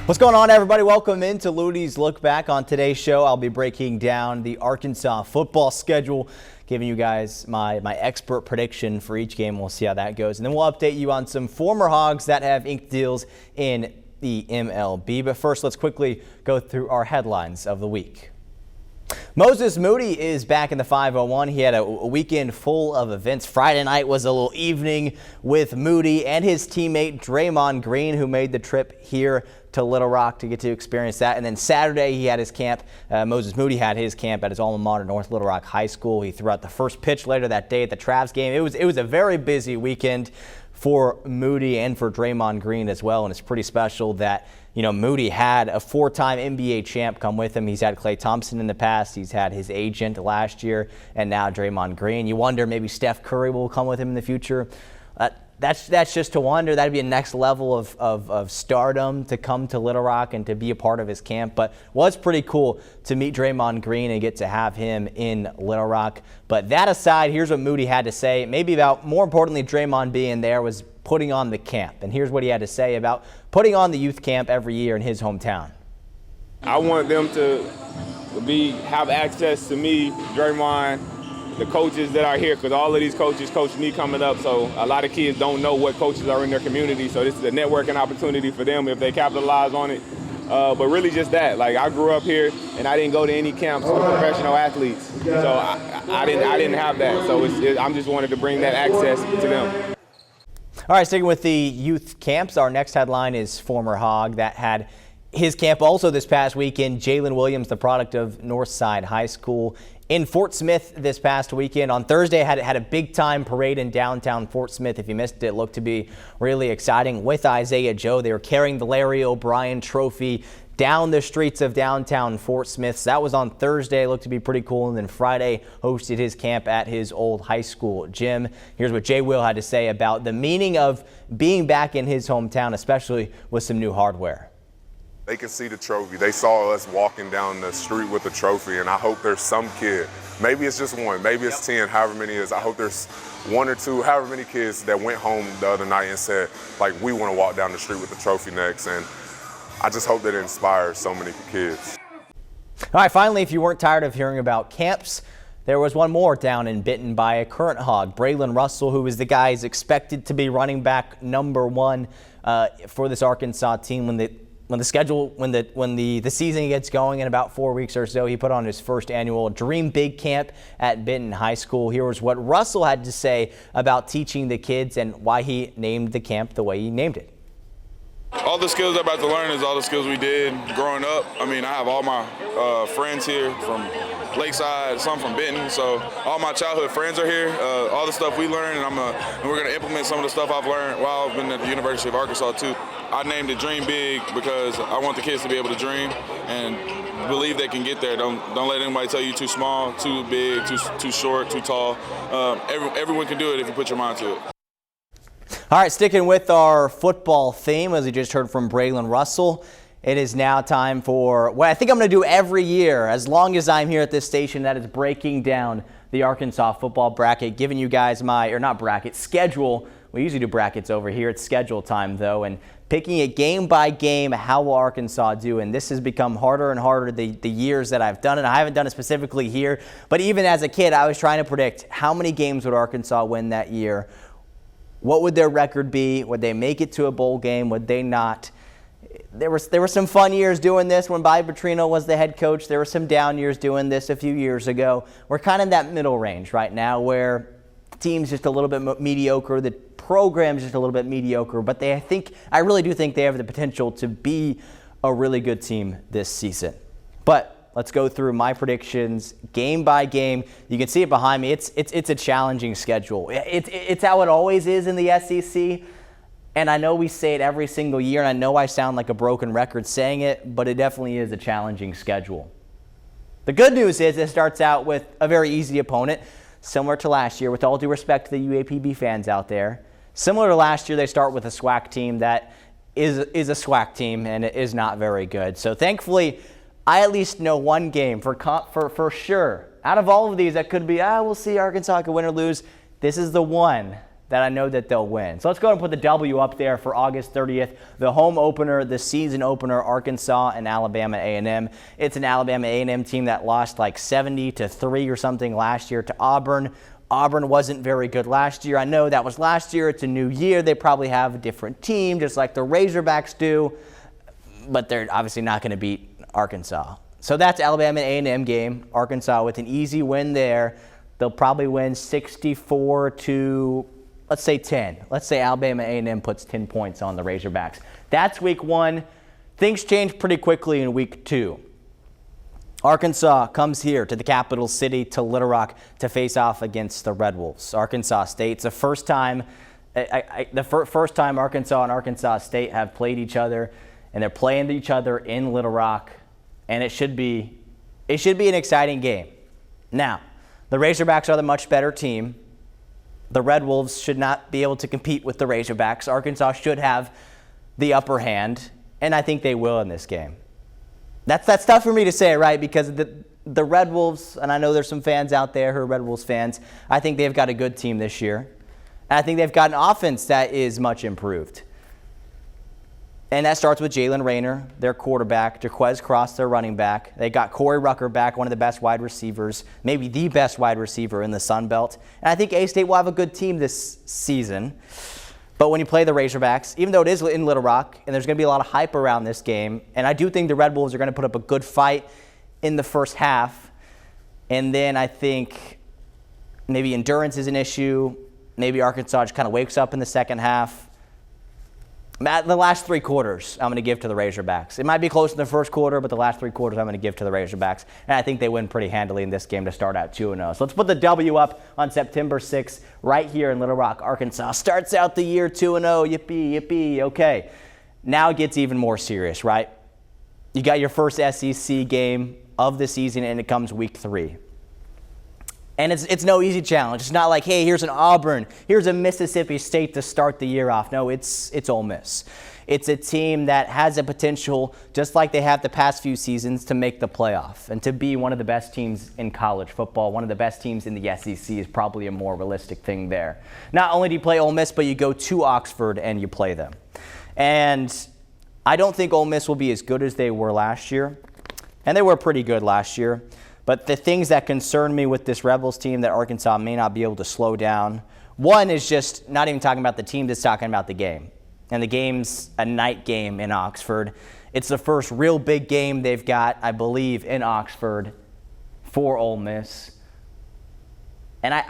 What's going on, everybody? Welcome into Luttie's Look Back. On today's show, I'll be breaking down the Arkansas football schedule, giving you guys my expert prediction for each game. We'll see how that goes. And then we'll update you on some former Hogs that have inked deals in the MLB. But first, let's quickly go through our headlines of the week. Moses Moody is back in the 501. He had a weekend full of events. Friday night was a little evening with Moody and his teammate Draymond Green, who made the trip here to Little Rock to get to experience that. And then Saturday he had his camp. Moses Moody had his camp at his alma mater, North Little Rock High School. He threw out the first pitch later that day at the Travs game. It was a very busy weekend for Moody and for Draymond Green as well. And it's pretty special that, Moody had a four-time NBA champ come with him. He's had Klay Thompson in the past. He's had his agent last year, and now Draymond Green. You wonder maybe Steph Curry will come with him in the future. That's just to wonder. That'd be a next level of stardom to come to Little Rock and to be a part of his camp. But was pretty cool to meet Draymond Green and get to have him in Little Rock. But that aside, here's what Moody had to say. Maybe about, more importantly, Draymond being there was putting on the camp. And here's what he had to say about putting on the youth camp every year in his hometown. I want them to have access to me, Draymond, the coaches that are here, because all of these coaches coach me coming up, so a lot of kids don't know what coaches are in their community, so this is a networking opportunity for them if they capitalize on it. But really just that, like, I grew up here and I didn't go to any camps with professional athletes, so I didn't have that, so I'm just wanted to bring that access to them. All right, sticking with the youth camps, our next headline is former Hog that had his camp also this past weekend. Jalen Williams, the product of Northside High School in Fort Smith this past weekend. On Thursday, had a big-time parade in downtown Fort Smith. If you missed it, it looked to be really exciting with Isaiah Joe. They were carrying the Larry O'Brien Trophy down the streets of downtown Fort Smith. So that was on Thursday. It looked to be pretty cool. And then Friday hosted his camp at his old high school gym. Here's what Jay Will had to say about the meaning of being back in his hometown, especially with some new hardware. They can see the trophy. They saw us walking down the street with the trophy, and I hope there's some kid, maybe it's just one, maybe it's 10, however many it is. I hope there's one or two, however many kids that went home the other night and said, like, we want to walk down the street with the trophy next. And I just hope that it inspires so many kids. All right, finally, if you weren't tired of hearing about camps, there was one more down in Benton by a current Hog, Braylon Russell, who is the guy who's expected to be running back #1 for this Arkansas team when the season gets going in about 4 weeks or so. He put on his first annual Dream Big camp at Benton High School. Here was what Russell had to say about teaching the kids and why he named the camp the way he named it. All the skills I'm about to learn is all the skills we did growing up. I mean, I have all my friends here from Lakeside, some from Benton, so all my childhood friends are here. All the stuff we learned, and we're going to implement some of the stuff I've learned while I've been at the University of Arkansas too. I named it Dream Big because I want the kids to be able to dream and believe they can get there. Don't let anybody tell you too small, too big, too short, too tall. Everyone can do it if you put your mind to it. All right, sticking with our football theme, as we just heard from Braylon Russell, it is now time for what I think I'm going to do every year, as long as I'm here at this station, that is breaking down the Arkansas football bracket, giving you guys schedule. We usually do brackets over here. It's schedule time, though, and picking it game by game, how will Arkansas do? And this has become harder and harder the years that I've done it. I haven't done it specifically here, but even as a kid, I was trying to predict how many games would Arkansas win that year. What would their record be? Would they make it to a bowl game? Would they not? There were some fun years doing this when Bobby Petrino was the head coach. There were some down years doing this a few years ago. We're kind of in that middle range right now where the team's just a little bit mediocre. The program's just a little bit mediocre. But I really do think they have the potential to be a really good team this season. But let's go through my predictions game by game. You can see it behind me. It's a challenging schedule. It's how it always is in the SEC. And I know we say it every single year, and I know I sound like a broken record saying it, but it definitely is a challenging schedule. The good news is it starts out with a very easy opponent, similar to last year, with all due respect to the UAPB fans out there. Similar to last year, they start with a SWAC team that is a SWAC team, and it is not very good. So thankfully, I at least know one game for sure. Out of all of these, that could be, we'll see Arkansas could win or lose. This is the one that I know that they'll win. So let's go ahead and put the W up there for August 30th. The home opener, the season opener, Arkansas and Alabama A&M. It's an Alabama A&M team that lost like 70-3 or something last year to Auburn. Auburn wasn't very good last year. I know that was last year. It's a new year. They probably have a different team, just like the Razorbacks do. But they're obviously not going to beat Arkansas. So that's Alabama A&M game. Arkansas with an easy win there. They'll probably win 64 to, let's say 10. Let's say Alabama A&M puts 10 points on the Razorbacks. That's week 1. Things change pretty quickly in week 2. Arkansas comes here to the capital city, to Little Rock, to face off against the Red Wolves. Arkansas State. It's the first time, first time Arkansas and Arkansas State have played each other, and they're playing each other in Little Rock, and it should be an exciting game. Now, the Razorbacks are the much better team. The Red Wolves should not be able to compete with the Razorbacks. Arkansas should have the upper hand, and I think they will in this game. That's tough for me to say, right? Because the Red Wolves, and I know there's some fans out there who are Red Wolves fans, I think they've got a good team this year. And I think they've got an offense that is much improved. And that starts with Jalen Rayner, their quarterback, Jaquez Cross, their running back. They got Corey Rucker back, one of the best wide receivers, maybe the best wide receiver in the Sun Belt. And I think A-State will have a good team this season. But when you play the Razorbacks, even though it is in Little Rock, and there's going to be a lot of hype around this game, and I do think the Red Wolves are going to put up a good fight in the first half, and then I think maybe endurance is an issue. Maybe Arkansas just kind of wakes up in the second half. The last 3 quarters, I'm going to give to the Razorbacks. It might be close in the first quarter, but the last 3 quarters, I'm going to give to the Razorbacks. And I think they win pretty handily in this game to start out 2-0. So let's put the W up on September 6th right here in Little Rock, Arkansas. Starts out the year 2-0. Yippee, yippee. Okay. Now it gets even more serious, right? You got your first SEC game of the season, and it comes week 3. And it's no easy challenge. It's not like, hey, here's an Auburn, here's a Mississippi State to start the year off. No, it's Ole Miss. It's a team that has a potential, just like they have the past few seasons, to make the playoff and to be one of the best teams in college football. One of the best teams in the SEC is probably a more realistic thing there. Not only do you play Ole Miss, but you go to Oxford and you play them. And I don't think Ole Miss will be as good as they were last year. And they were pretty good last year. But the things that concern me with this Rebels team that Arkansas may not be able to slow down, one is just not even talking about the team, just talking about the game. And the game's a night game in Oxford. It's the first real big game they've got, I believe, in Oxford for Ole Miss. And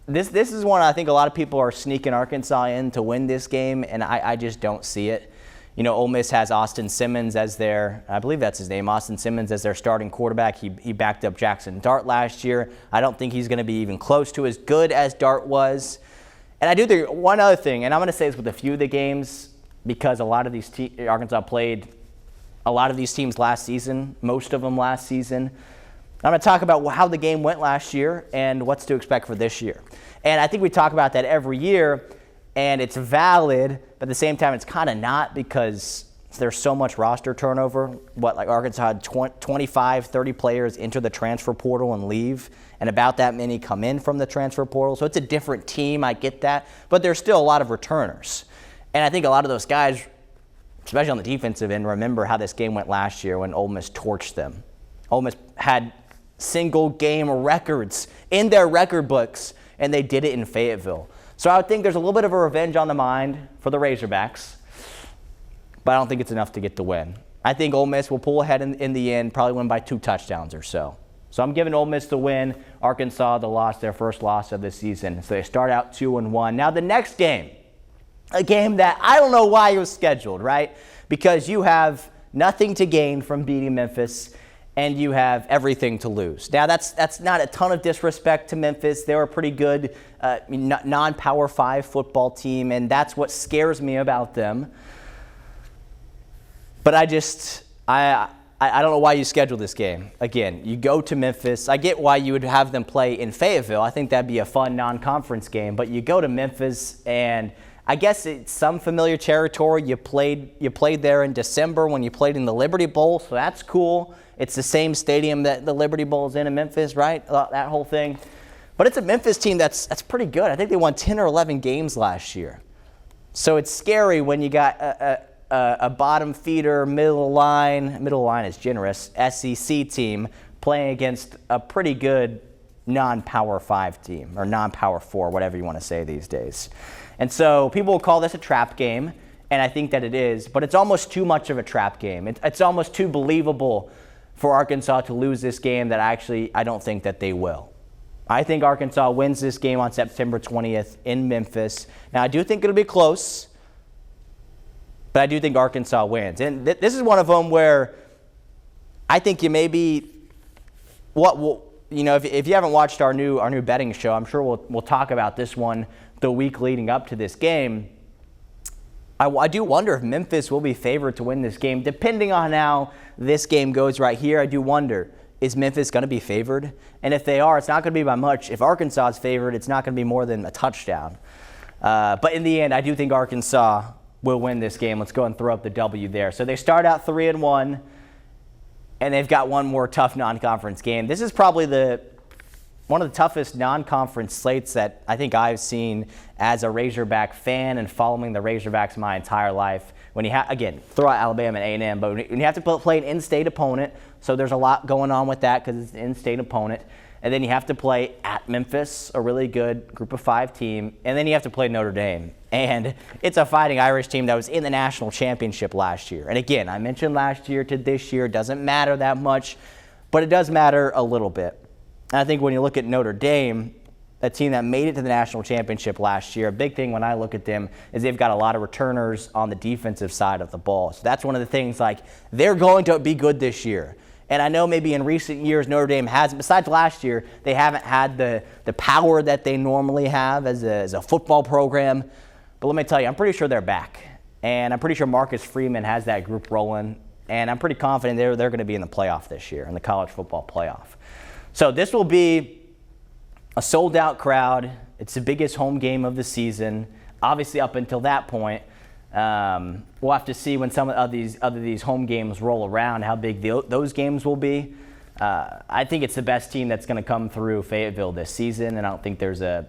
this is one I think a lot of people are sneaking Arkansas in to win this game, and I just don't see it. You know, Ole Miss has Austin Simmons as their, I believe that's his name, Austin Simmons as their starting quarterback. He backed up Jackson Dart last year. I don't think he's going to be even close to as good as Dart was. And I do think one other thing, and I'm going to say this with a few of the games, because a lot of these Arkansas played a lot of these teams last season, most of them last season. I'm going to talk about how the game went last year and what's to expect for this year. And I think we talk about that every year, and it's valid, but at the same time, it's kind of not, because there's so much roster turnover. Like Arkansas had 25, 30 players enter the transfer portal and leave, and about that many come in from the transfer portal. So it's a different team, I get that, but there's still a lot of returners. And I think a lot of those guys, especially on the defensive end, remember how this game went last year when Ole Miss torched them. Ole Miss had single game records in their record books, and they did it in Fayetteville. So I would think there's a little bit of a revenge on the mind for the Razorbacks, but I don't think it's enough to get the win. I think Ole Miss will pull ahead in the end, probably win by 2 touchdowns or so. So I'm giving Ole Miss the win, Arkansas the loss, their first loss of the season. So they start out 2-1. Now the next game, a game that I don't know why it was scheduled, right? Because you have nothing to gain from beating Memphis, and you have everything to lose. Now, that's not a ton of disrespect to Memphis. They were a pretty good non-Power 5 football team, and that's what scares me about them. But I don't know why you schedule this game. Again, you go to Memphis. I get why you would have them play in Fayetteville. I think that'd be a fun non-conference game. But you go to Memphis, and I guess it's some familiar territory. You played there in December when you played in the Liberty Bowl, so that's cool. It's the same stadium that the Liberty Bowl is in Memphis, right? That whole thing. But it's a Memphis team that's pretty good. I think they won 10 or 11 games last year. So it's scary when you got a bottom feeder, middle line is generous, SEC team playing against a pretty good non-Power 5 team, or non-Power 4, whatever you want to say these days. And so people will call this a trap game, and I think that it is, but it's almost too much of a trap game. It's almost too believable for Arkansas to lose this game that I don't think that they will. I think Arkansas wins this game on September 20th in Memphis. Now, I do think it'll be close, but I do think Arkansas wins. And this is one of them where I think you maybe, if you haven't watched our new betting show, I'm sure we'll talk about this one the week leading up to this game. I do wonder if Memphis will be favored to win this game. Depending on how this game goes right here, I do wonder, is Memphis going to be favored? And if they are, it's not going to be by much. If Arkansas is favored, it's not going to be more than a touchdown. But in the end, I do think Arkansas will win this game. Let's go and throw up the W there. So they start out 3-1, and they've got one more tough non-conference game. This is probably one of the toughest non-conference slates that I think I've seen as a Razorback fan and following the Razorbacks my entire life. When you again, throw out Alabama and A&M, but when you have to play an in-state opponent, so there's a lot going on with that because it's an in-state opponent, and then you have to play at Memphis, a really good Group of 5 team, and then you have to play Notre Dame. And it's a Fighting Irish team that was in the national championship last year. And again, I mentioned last year to this year, it doesn't matter that much, but it does matter a little bit. And I think when you look at Notre Dame, a team that made it to the national championship last year, a big thing when I look at them is they've got a lot of returners on the defensive side of the ball. So that's one of the things, like, they're going to be good this year. And I know maybe in recent years Notre Dame hasn't, besides last year, they haven't had the power that they normally have as a football program. But let me tell you, I'm pretty sure they're back. And I'm pretty sure Marcus Freeman has that group rolling. And I'm pretty confident they're going to be in the playoff this year, in the college football playoff. So this will be a sold-out crowd. It's the biggest home game of the season. Obviously, up until that point, we'll have to see when some of these home games roll around how big those games will be. I think it's the best team that's going to come through Fayetteville this season, and I don't think there's a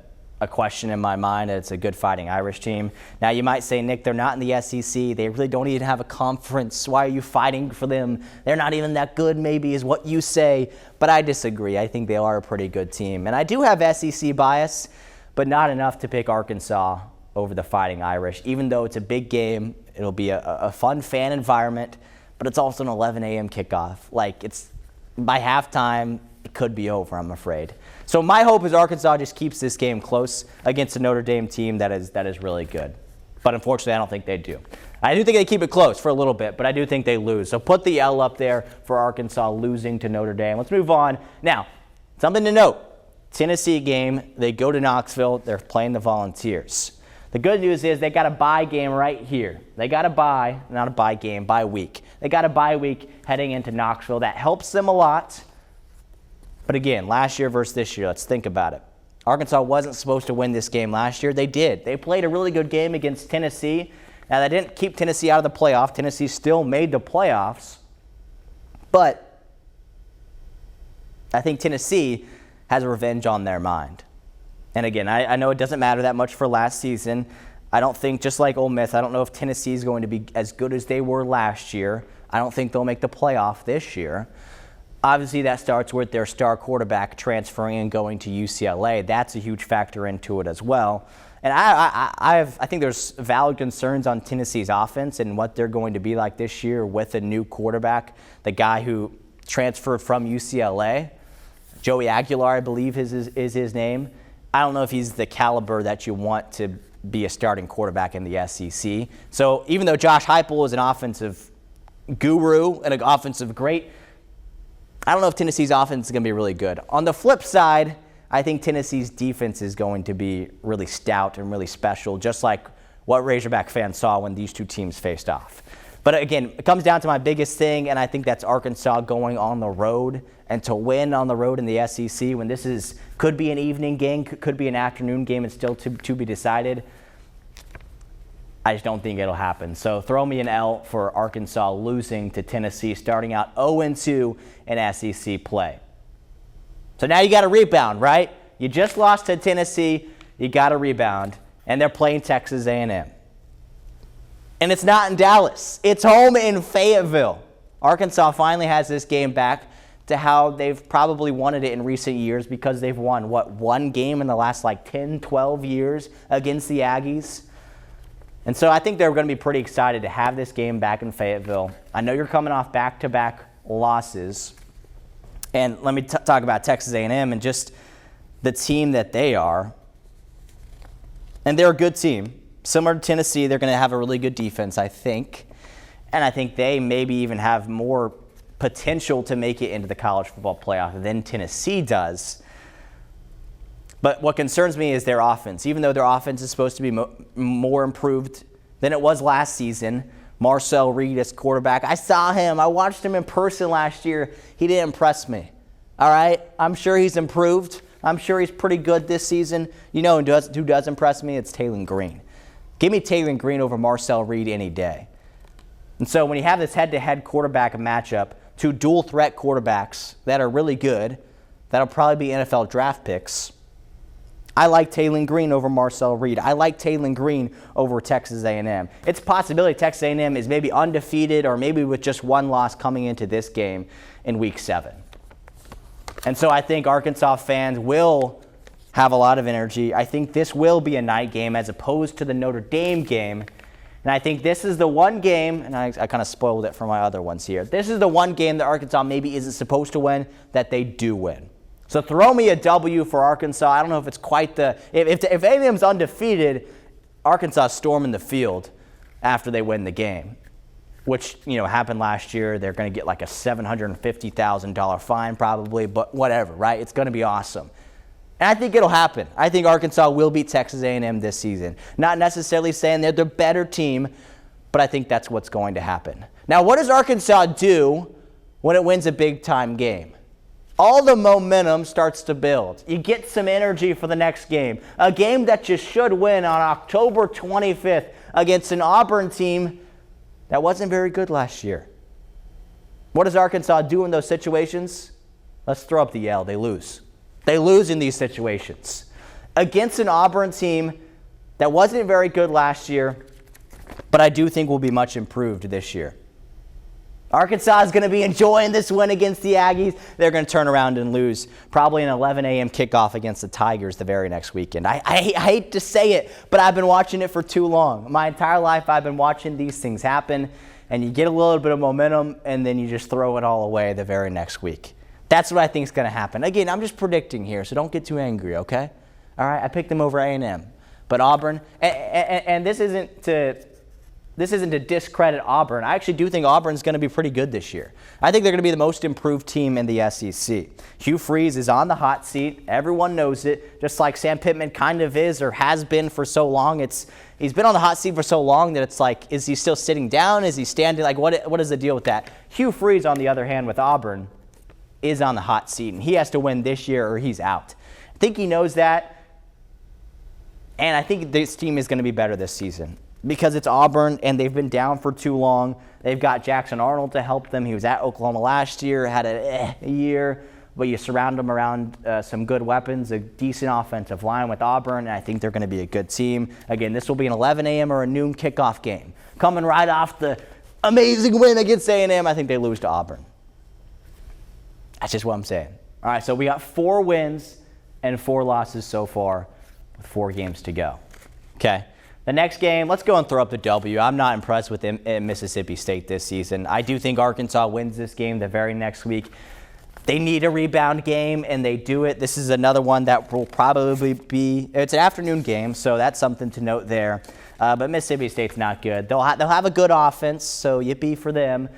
question in my mind that it's a good Fighting Irish team. Now, you might say, Nick, they're not in the SEC. They really don't even have a conference. Why are you fighting for them? They're not even that good, maybe, is what you say. But I disagree. I think they are a pretty good team. And I do have SEC bias, but not enough to pick Arkansas over the Fighting Irish. Even though it's a big game, it'll be a fun fan environment, but it's also an 11 a.m. kickoff. Like, it's by halftime, it could be over, I'm afraid. So my hope is Arkansas just keeps this game close against a Notre Dame team that is really good. But unfortunately, I don't think they do. I do think they keep it close for a little bit, but I do think they lose. So put the L up there for Arkansas losing to Notre Dame. Let's move on. Now, something to note. Tennessee game, they go to Knoxville. They're playing the Volunteers. The good news is they got a bye game right here. They got a bye, not a bye game, bye week. They got a bye week heading into Knoxville. That helps them a lot. But again, last year versus this year, let's think about it. Arkansas wasn't supposed to win this game last year. They did. They played a really good game against Tennessee. Now, that didn't keep Tennessee out of the playoff. Tennessee still made the playoffs. But I think Tennessee has revenge on their mind. And again, I know it doesn't matter that much for last season. I don't think, just like Ole Miss, I don't know if Tennessee is going to be as good as they were last year. I don't think they'll make the playoff this year. Obviously, that starts with their star quarterback transferring and going to UCLA. That's a huge factor into it as well. And I think there's valid concerns on Tennessee's offense and what they're going to be like this year with a new quarterback, the guy who transferred from UCLA. Joey Aguilar, I believe, is his name. I don't know if he's the caliber that you want to be a starting quarterback in the SEC. So even though Josh Heupel is an offensive guru and an offensive great, I don't know if Tennessee's offense is going to be really good. On the flip side, I think Tennessee's defense is going to be really stout and really special, just like what Razorback fans saw when these two teams faced off. But again, it comes down to my biggest thing, and I think that's Arkansas going on the road. And to win on the road in the SEC when this could be an evening game, could be an afternoon game, and still to be decided, I just don't think it'll happen. So throw me an L for Arkansas losing to Tennessee, starting out 0-2 in SEC play. So now you got to rebound, right? You just lost to Tennessee. You got to rebound. And they're playing Texas A&M. And it's not in Dallas. It's home in Fayetteville. Arkansas finally has this game back to how they've probably wanted it in recent years because they've won, one game in the last 10, 12 years against the Aggies. And so I think they're going to be pretty excited to have this game back in Fayetteville. I know you're coming off back-to-back losses. And let me talk about Texas A&M and just the team that they are. And they're a good team. Similar to Tennessee, they're going to have a really good defense, I think. And I think they maybe even have more potential to make it into the college football playoff than Tennessee does. But what concerns me is their offense. Even though their offense is supposed to be more improved than it was last season, Marcel Reed as quarterback, I saw him. I watched him in person last year. He didn't impress me. All right? I'm sure he's improved. I'm sure he's pretty good this season. You know who does impress me? It's Taylor Green. Give me Taylor Green over Marcel Reed any day. And so when you have this head-to-head quarterback matchup, two dual-threat quarterbacks that are really good, that'll probably be NFL draft picks, I like Taylor Green over Marcel Reed. I like Taylor Green over Texas A&M. It's a possibility Texas A&M is maybe undefeated or maybe with just one loss coming into this game in Week 7. And so I think Arkansas fans will have a lot of energy. I think this will be a night game as opposed to the Notre Dame game. And I think this is the one game, and I kind of spoiled it for my other ones here. This is the one game that Arkansas maybe isn't supposed to win that they do win. So throw me a W for Arkansas. I don't know if it's quite the – if A&M's undefeated, Arkansas storming the field after they win the game, which, happened last year. They're going to get like a $750,000 fine probably, but whatever, right? It's going to be awesome. And I think it'll happen. I think Arkansas will beat Texas A&M this season. Not necessarily saying they're the better team, but I think that's what's going to happen. Now, what does Arkansas do when it wins a big-time game? All the momentum starts to build. You get some energy for the next game. A game that you should win on October 25th against an Auburn team that wasn't very good last year. What does Arkansas do in those situations? Let's throw up the L. They lose. They lose in these situations. Against an Auburn team that wasn't very good last year, but I do think will be much improved this year. Arkansas is going to be enjoying this win against the Aggies. They're going to turn around and lose probably an 11 a.m. kickoff against the Tigers the very next weekend. I hate to say it, but I've been watching it for too long. My entire life I've been watching these things happen, and you get a little bit of momentum, and then you just throw it all away the very next week. That's what I think is going to happen. Again, I'm just predicting here, so don't get too angry, okay? All right, I picked them over A&M. But Auburn, and this isn't to discredit Auburn. I actually do think Auburn's going to be pretty good this year. I think they're going to be the most improved team in the SEC. Hugh Freeze is on the hot seat. Everyone knows it, just like Sam Pittman kind of is or has been for so long. He's been on the hot seat for so long that it's like, is he still sitting down? Is he standing? Like, what is the deal with that? Hugh Freeze, on the other hand, with Auburn, is on the hot seat, and he has to win this year or he's out. I think he knows that, and I think this team is going to be better this season because it's Auburn, and they've been down for too long. They've got Jackson Arnold to help them. He was at Oklahoma last year, had a year, but you surround them around some good weapons, a decent offensive line with Auburn, and I think they're going to be a good team. Again, this will be an 11 a.m. or a noon kickoff game. Coming right off the amazing win against A&M, I think they lose to Auburn. That's just what I'm saying. All right, so we got 4 wins and 4 losses so far with 4 games to go. Okay, the next game, let's go and throw up the W. I'm not impressed with Mississippi State this season. I do think Arkansas wins this game the very next week. They need a rebound game, and they do it. This is another one that will probably be – it's an afternoon game, so that's something to note there. But Mississippi State's not good. They'll have a good offense, so yippee for them.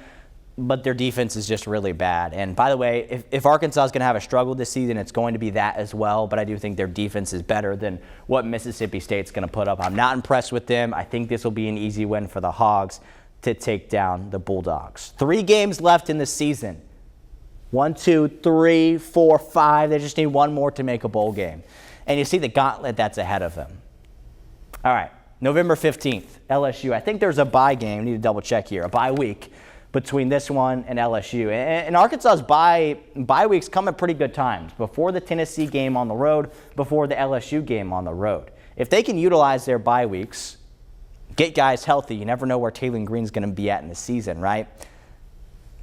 But their defense is just really bad. And by the way, if Arkansas is going to have a struggle this season, it's going to be that as well. But I do think their defense is better than what Mississippi State's going to put up. I'm not impressed with them. I think this will be an easy win for the Hogs to take down the Bulldogs. 3 games left in the season. 1, 2, 3, 4, 5. They just need one more to make a bowl game. And you see the gauntlet that's ahead of them. All right, November 15th, LSU. I think there's a bye game. I need to double check here. A bye week. between this one and LSU. And Arkansas's bye weeks come at pretty good times, before the Tennessee game on the road, before the LSU game on the road. If they can utilize their bye weeks, get guys healthy, you never know where Taylor Green's going to be at in the season, right?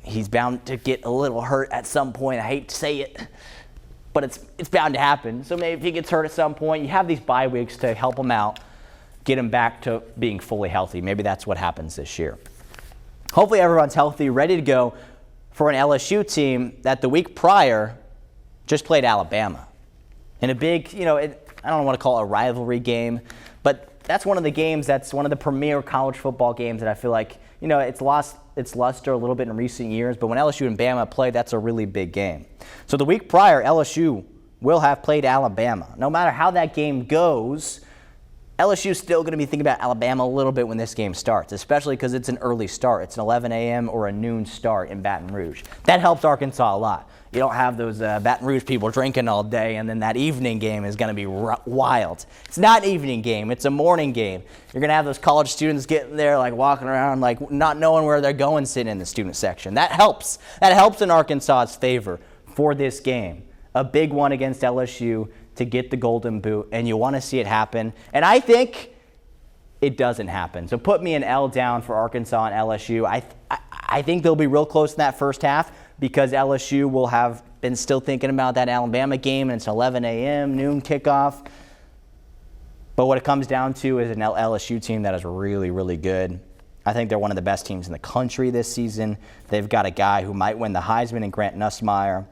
He's bound to get a little hurt at some point. I hate to say it, but it's bound to happen. So maybe if he gets hurt at some point, you have these bye weeks to help him out, get him back to being fully healthy. Maybe that's what happens this year. Hopefully everyone's healthy, ready to go for an LSU team that the week prior just played Alabama. In a big, I don't want to call it a rivalry game, but that's one of the games that's one of the premier college football games that I feel like, it's lost its luster a little bit in recent years, but when LSU and Bama play, that's a really big game. So the week prior, LSU will have played Alabama. No matter how that game goes, LSU is still going to be thinking about Alabama a little bit when this game starts, especially because it's an early start. It's an 11 a.m. or a noon start in Baton Rouge. That helps Arkansas a lot. You don't have those Baton Rouge people drinking all day, and then that evening game is going to be wild. It's not an evening game. It's a morning game. You're going to have those college students getting there, like walking around, like not knowing where they're going, sitting in the student section. That helps. That helps in Arkansas's favor for this game. A big one against LSU to get the Golden Boot, and you want to see it happen. And I think it doesn't happen. So put me an L down for Arkansas and LSU. I think they'll be real close in that first half because LSU will have been still thinking about that Alabama game, and it's 11 a.m., noon kickoff. But what it comes down to is an LSU team that is really, really good. I think they're one of the best teams in the country this season. They've got a guy who might win the Heisman in Grant Nussmeier.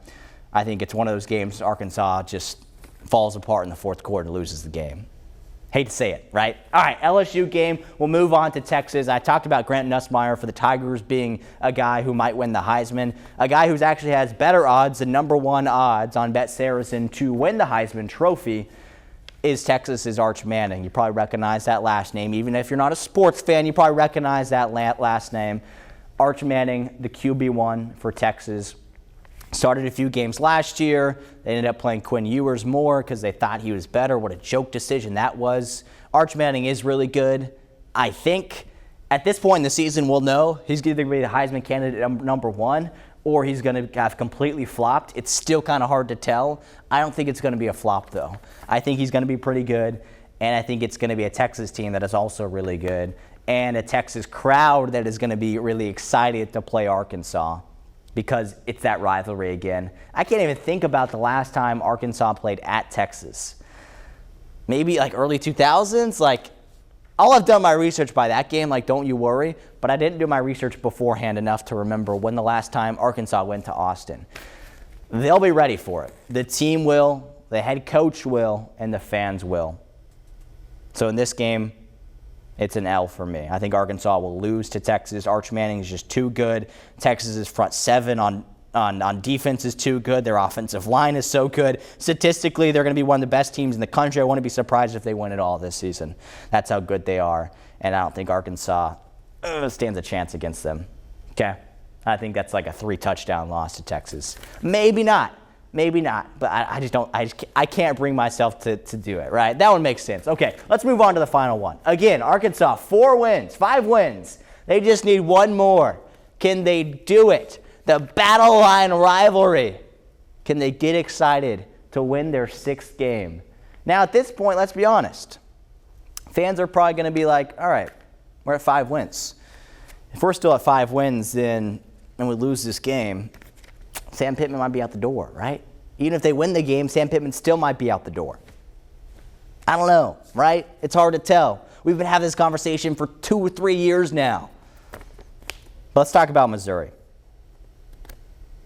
I think it's one of those games Arkansas just falls apart in the fourth quarter and loses the game. Hate to say it, right? All right, LSU game. We'll move on to Texas. I talked about Grant Nussmeier for the Tigers being a guy who might win the Heisman, a guy who actually has better odds than number one odds on Bet Saracen to win the Heisman Trophy is Texas's Arch Manning. You probably recognize that last name. Even if you're not a sports fan, you probably recognize that last name. Arch Manning, the QB1 for Texas. Started a few games last year. They ended up playing Quinn Ewers more because they thought he was better. What a joke decision that was. Arch Manning is really good. I think at this point in the season, we'll know he's either going to be the Heisman candidate number one or he's going to have completely flopped. It's still kind of hard to tell. I don't think it's going to be a flop, though. I think he's going to be pretty good, and I think it's going to be a Texas team that is also really good and a Texas crowd that is going to be really excited to play Arkansas, because it's that rivalry again. I can't even think about the last time Arkansas played at Texas. Maybe like early 2000s. Like, I'll have done my research by that game, like don't you worry, but I didn't do my research beforehand enough to remember when the last time Arkansas went to Austin. They'll be ready for it. The team will, the head coach will, and the fans will. So in this game, it's an L for me. I think Arkansas will lose to Texas. Arch Manning is just too good. Texas's front seven on defense is too good. Their offensive line is so good. Statistically, they're going to be one of the best teams in the country. I wouldn't be surprised if they win it all this season. That's how good they are. And I don't think Arkansas stands a chance against them. Okay? I think that's like a 3-touchdown loss to Texas. Maybe not. Maybe not, but I can't bring myself to do it, right? That one makes sense. Okay, let's move on to the final one. Again, Arkansas, 5 wins. They just need one more. Can they do it? The battle line rivalry. Can they get excited to win their 6th game? Now, at this point, let's be honest. Fans are probably going to be like, all right, we're at 5 wins. If we're still at 5 wins, and we lose this game, Sam Pittman might be out the door, right? Even if they win the game, Sam Pittman still might be out the door. I don't know, right? It's hard to tell. We've been having this conversation for 2 or 3 years now. But let's talk about Missouri.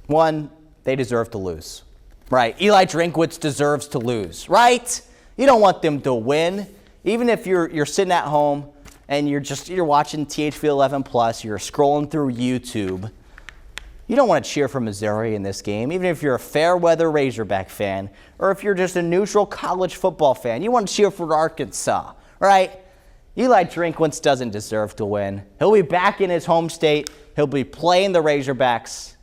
One, they deserve to lose, right? Eli Drinkwitz deserves to lose, right? You don't want them to win. Even if you're sitting at home and you're watching THV 11 Plus, you're scrolling through YouTube. You don't want to cheer for Missouri in this game, even if you're a fair-weather Razorback fan or if you're just a neutral college football fan. You want to cheer for Arkansas, right? Eli Drinkwitz doesn't deserve to win. He'll be back in his home state. He'll be playing the Razorbacks.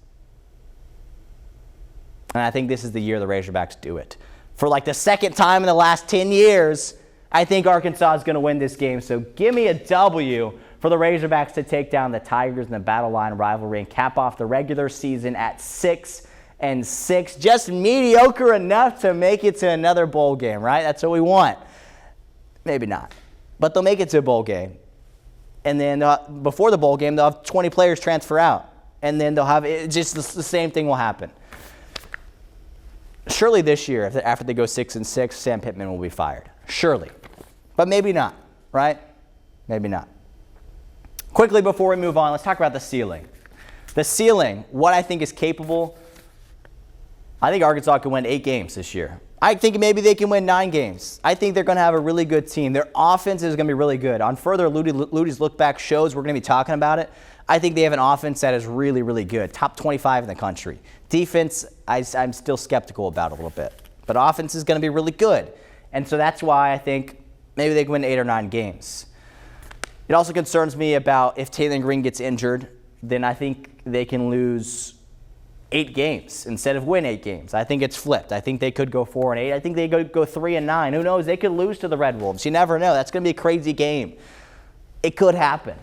And I think this is the year the Razorbacks do it. For like the second time in the last 10 years, I think Arkansas is going to win this game, so give me a W for the Razorbacks to take down the Tigers in the Battle Line rivalry and cap off the regular season at 6-6. Just mediocre enough to make it to another bowl game, right? That's what we want. Maybe not. But they'll make it to a bowl game. And then before the bowl game, they'll have 20 players transfer out. And then they'll have just the same thing will happen. Surely this year, after they go 6-6, Sam Pittman will be fired. Surely. But maybe not, right? Maybe not. Quickly before we move on, let's talk about the ceiling. The ceiling, what I think is capable. I think Arkansas can win 8 games this year. I think maybe they can win 9 games. I think they're going to have a really good team. Their offense is going to be really good. On further Luttie's Lookback shows, we're going to be talking about it. I think they have an offense that is really, really good. Top 25 in the country. Defense, I'm still skeptical about a little bit. But offense is going to be really good. And so that's why I think maybe they can win 8 or 9 games. It also concerns me about if Taylor Green gets injured, then I think they can lose 8 games instead of win 8 games. I think it's flipped. I think they could go 4-8. I think they could go 3-9. Who knows? They could lose to the Red Wolves. You never know. That's going to be a crazy game. It could happen.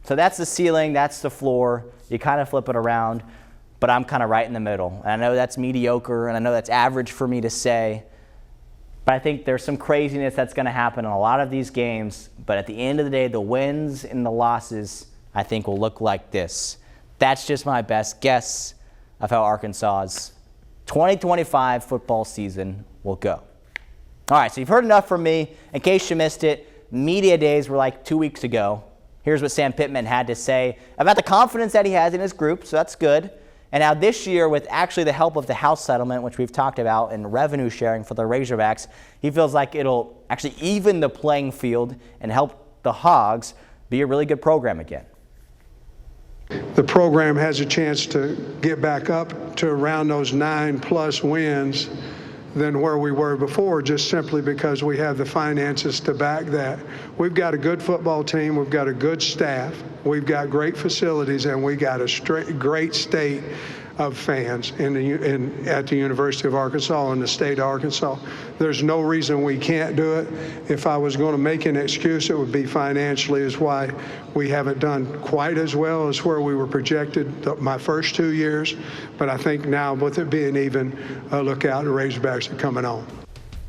So that's the ceiling. That's the floor. You kind of flip it around, but I'm kind of right in the middle. And I know that's mediocre, and I know that's average for me to say, but I think there's some craziness that's going to happen in a lot of these games. But at the end of the day, the wins and the losses, I think, will look like this. That's just my best guess of how Arkansas's 2025 football season will go. All right, so you've heard enough from me. In case you missed it, media days were like 2 weeks ago. Here's what Sam Pittman had to say about the confidence that he has in his group, so that's good. And now this year, with actually the help of the House settlement, which we've talked about, and revenue sharing for the Razorbacks, he feels like it'll actually even the playing field and help the Hogs be a really good program again. The program has a chance to get back up to around those 9+ wins than where we were before, just simply because we have the finances to back that. We've got a good football team. We've got a good staff. We've got great facilities, and we got a great state of fans at the University of Arkansas and the state of Arkansas. There's no reason we can't do it. If I was going to make an excuse, it would be financially, is why we haven't done quite as well as where we were projected my first 2 years. But I think now, with it being even, look out, the Razorbacks are coming on.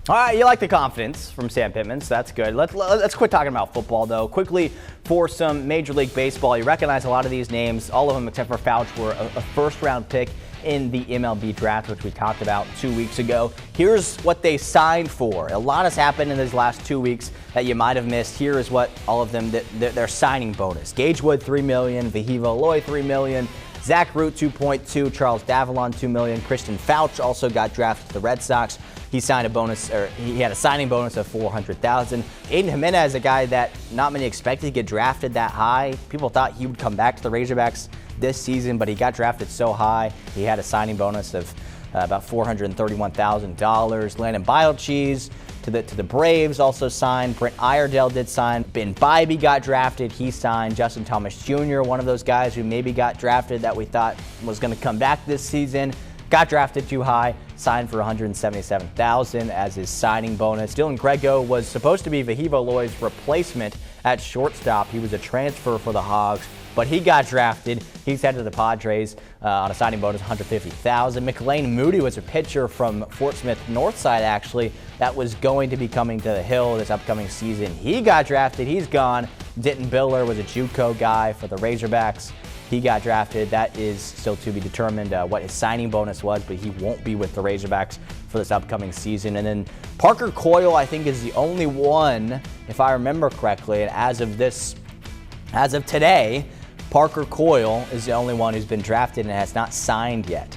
All right, you like the confidence from Sam Pittman, so that's good. Let's quit talking about football, though. Quickly, for some Major League Baseball, you recognize a lot of these names. All of them except for Fouch were a first-round pick in the MLB draft, which we talked about 2 weeks ago. Here's what they signed for. A lot has happened in these last 2 weeks that you might have missed. Here is what all of them, their signing bonus. Gage Wood, $3 million. Vahiva Loy, $3 million. Zach Root, $2.2. Charles Davalon, $2 million. Christian Fouch also got drafted to the Red Sox. He signed a bonus, or he had a signing bonus of $400,000. Aiden Jimenez, a guy that not many expected to get drafted that high. People thought he would come back to the Razorbacks this season, but he got drafted so high. He had a signing bonus of about $431,000. Landon Biocheese to the Braves also signed. Brent Iredale did sign. Ben Bybee got drafted. He signed. Justin Thomas Jr., one of those guys who maybe got drafted that we thought was going to come back this season, got drafted too high, signed for $177,000 as his signing bonus. Dylan Grego was supposed to be Vahiva Loy's replacement at shortstop. He was a transfer for the Hogs, but he got drafted. He's headed to the Padres on a signing bonus of $150,000. McLean Moody was a pitcher from Fort Smith Northside, actually, that was going to be coming to the Hill this upcoming season. He got drafted. He's gone. Denton Biller was a JUCO guy for the Razorbacks. He got drafted. That is still to be determined what his signing bonus was, but he won't be with the Razorbacks for this upcoming season. And then Parker Coyle, I think, is the only one, if I remember correctly, and as of today, Parker Coyle is the only one who's been drafted and has not signed yet.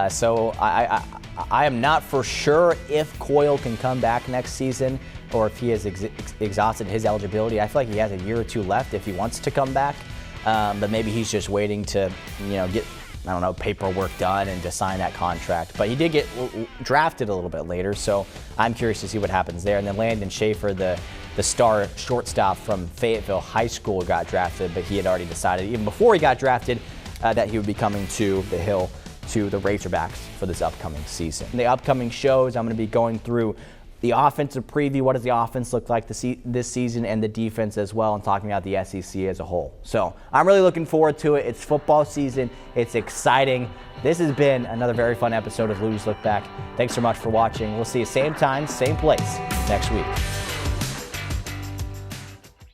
So I am not for sure if Coyle can come back next season or if he has exhausted his eligibility. I feel like he has a year or two left if he wants to come back. But maybe he's just waiting to, get, paperwork done and to sign that contract. But he did get drafted a little bit later, so I'm curious to see what happens there. And then Landon Schaefer, the star shortstop from Fayetteville High School, got drafted, but he had already decided, even before he got drafted, that he would be coming to the Hill, to the Razorbacks for this upcoming season. In the upcoming shows, I'm going to be going through the offensive preview, what does the offense look like this season, and the defense as well, and talking about the SEC as a whole. So I'm really looking forward to it. It's football season. It's exciting. This has been another very fun episode of Lutties Look Back. Thanks so much for watching. We'll see you same time, same place next week.